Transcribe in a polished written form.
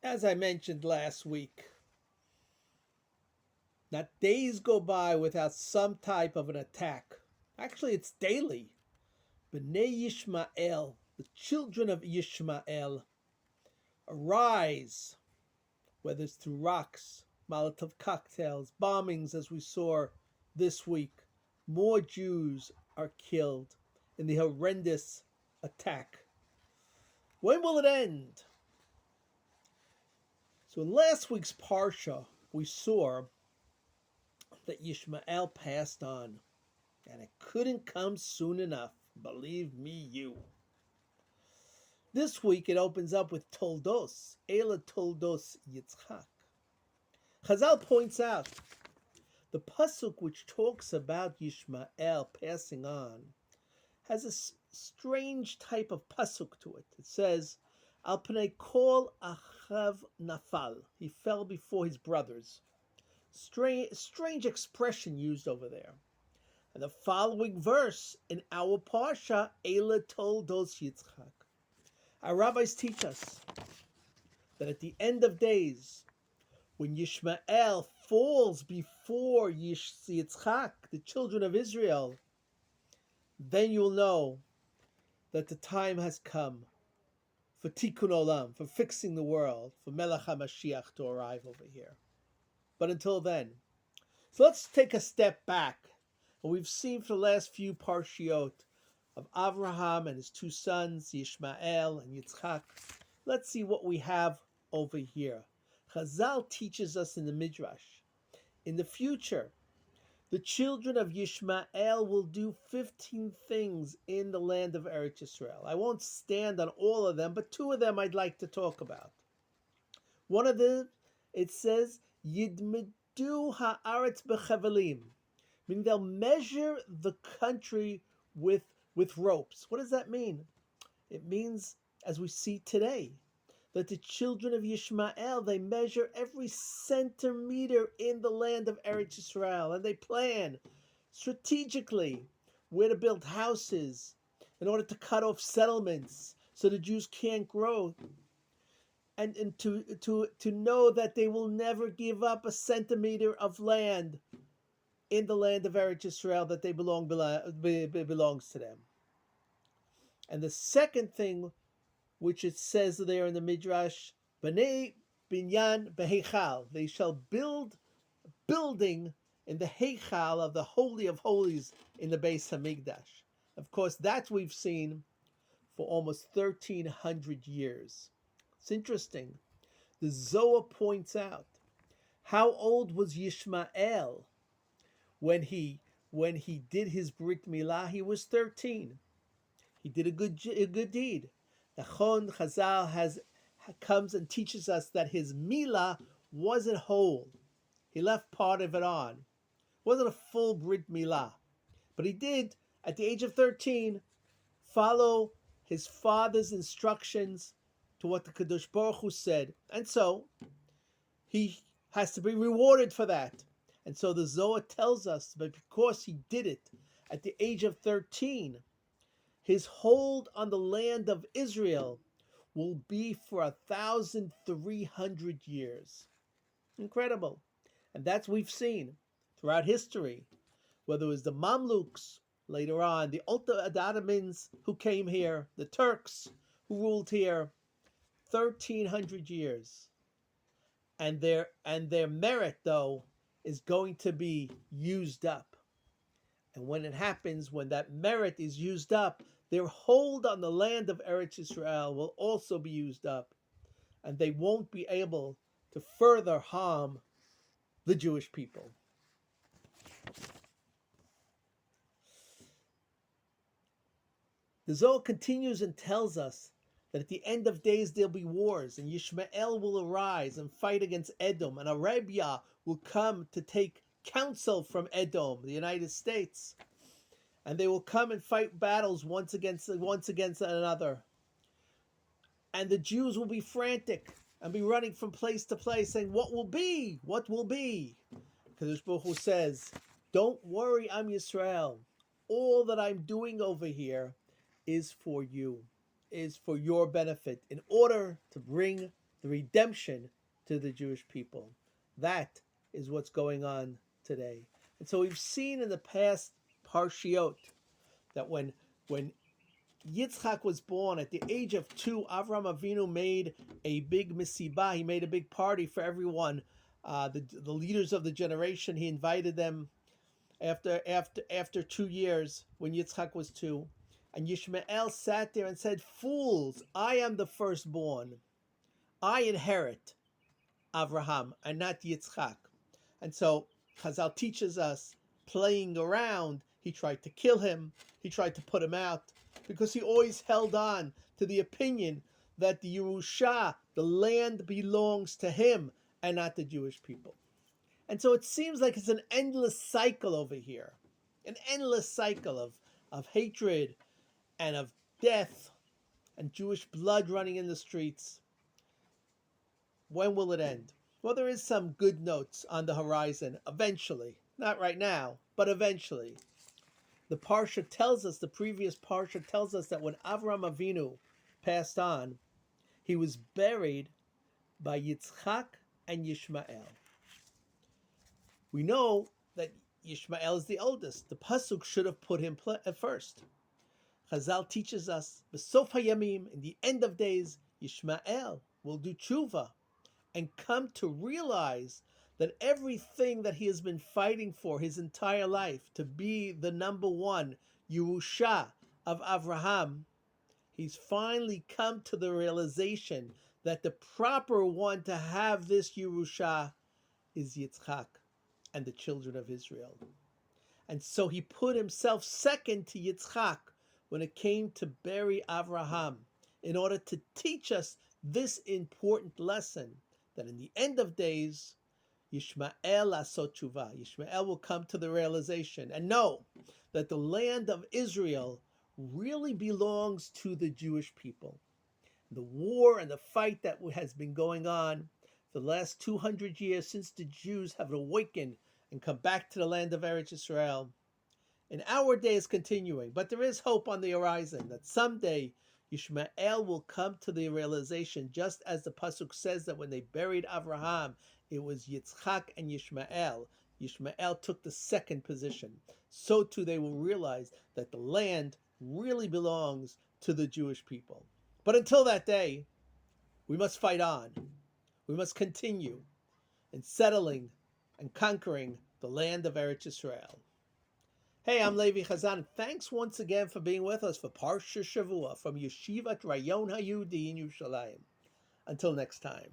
As I mentioned last week, not days go by without some type of an attack. Actually, it's daily. B'nai Yishmael, the children of Yishmael, arise, whether it's through rocks, Molotov cocktails, bombings, as we saw this week. More Jews are killed in the horrendous attack. When will it end? So in last week's parsha, we saw that Yishmael passed on, and it couldn't come soon enough. Believe me, you. This week it opens up with Toldos, Ela Toldos Yitzchak. Chazal points out the pasuk which talks about Yishmael passing on has a strange type of pasuk to it. It says, Al pnei kol achav nafal. He fell before his brothers. Strange expression used over there. And the following verse in our parsha, Ela Toldos Yitzchak. Our rabbis teach us that at the end of days, when Yishmael falls before Yitzchak, the children of Israel, then you'll know that the time has come for Tikkun Olam, for fixing the world, for Melech HaMashiach to arrive over here. But until then, so let's take a step back. And we've seen for the last few parshiot of Avraham and his two sons, Yishmael and Yitzchak. Let's see what we have over here. Chazal teaches us in the Midrash, in the future, the children of Yishmael will do 15 things in the land of Eretz Yisrael. I won't stand on all of them, but two of them I'd like to talk about. One of them, it says, Yidmedu ha'aretz b'chevelim, meaning they'll measure the country with ropes. What does that mean? It means, as we see today, that the children of Yishmael, they measure every centimeter in the land of Eretz Yisrael, and they plan strategically where to build houses in order to cut off settlements so the Jews can't grow, and to know that they will never give up a centimeter of land in the land of Eretz Yisrael that they belongs to them. And the second thing, which it says there in the Midrash, B'nei binyan beheichal, they shall build building in the heichal of the Holy of Holies in the Beis Hamikdash. Of course, that we've seen for almost 1,300 years. It's interesting. The Zohar points out, how old was Yishmael when he did his Brit Milah? He was 13. He did a good deed. The Chon Chazal comes and teaches us that his Milah wasn't whole. He left part of it on. It wasn't a full Brit Milah. But he did, at the age of 13, follow his father's instructions to what the Kadosh Baruch Hu said. And so, he has to be rewarded for that. And so the Zohar tells us that because he did it at the age of 13, his hold on the land of Israel will be for 1,300 years. Incredible. And that's we've seen throughout history, whether it was the Mamluks, later on, the Ottomans who came here, the Turks who ruled here, 1,300 years. And their merit, though, is going to be used up. And when it happens, when that merit is used up, their hold on the land of Eretz Yisrael will also be used up. And they won't be able to further harm the Jewish people. The Zohar continues and tells us that at the end of days there'll be wars, and Yishmael will arise and fight against Edom, and Arabia will come to take counsel from Edom, the United States, and they will come and fight battles once against another. And the Jews will be frantic and be running from place to place, saying, "What will be? What will be?" Kadosh Baruch Hu says, "Don't worry, Am Yisrael. All that I'm doing over here is for you, is for your benefit, in order to bring the redemption to the Jewish people. That is what's going on today. And so we've seen in the past parshiot that when Yitzchak was born at the age of 2, Avram Avinu made a big misibah. He made a big party for everyone. The leaders of the generation, he invited them after 2 years when Yitzchak was 2. And Yishmael sat there and said, "Fools, I am the firstborn. I inherit Avraham and not Yitzchak." And so Chazal teaches us, playing around, he tried to kill him, he tried to put him out, because he always held on to the opinion that the Yerusha, the land, belongs to him and not the Jewish people. And so it seems like it's an endless cycle over here, an endless cycle of hatred and of death and Jewish blood running in the streets. When will it end? Well, there is some good notes on the horizon, eventually. Not right now, but eventually. The parsha tells us, the previous parsha tells us that when Avram Avinu passed on, he was buried by Yitzchak and Yishmael. We know that Yishmael is the oldest. The pasuk should have put him first. Chazal teaches us, B'sof hayamim, in the end of days, Yishmael will do tshuva and come to realize that everything that he has been fighting for his entire life, to be the number one Yerusha of Avraham, he's finally come to the realization that the proper one to have this Yerusha is Yitzchak and the children of Israel. And so he put himself second to Yitzchak when it came to bury Avraham, in order to teach us this important lesson, that in the end of days, Yishmael asot tshuva, Yishmael will come to the realization and know that the land of Israel really belongs to the Jewish people. The war and the fight that has been going on for the last 200 years since the Jews have awakened and come back to the land of Eretz Israel, in our day is continuing, but there is hope on the horizon that someday Yishmael will come to the realization, just as the pasuk says that when they buried Avraham, it was Yitzchak and Yishmael. Yishmael took the second position. So too they will realize that the land really belongs to the Jewish people. But until that day, we must fight on. We must continue in settling and conquering the land of Eretz Israel. Hey, I'm Levi Chazan. Thanks once again for being with us for Parsha Shavua from Yeshivat Rayon HaYehudi in Yerushalayim. Until next time.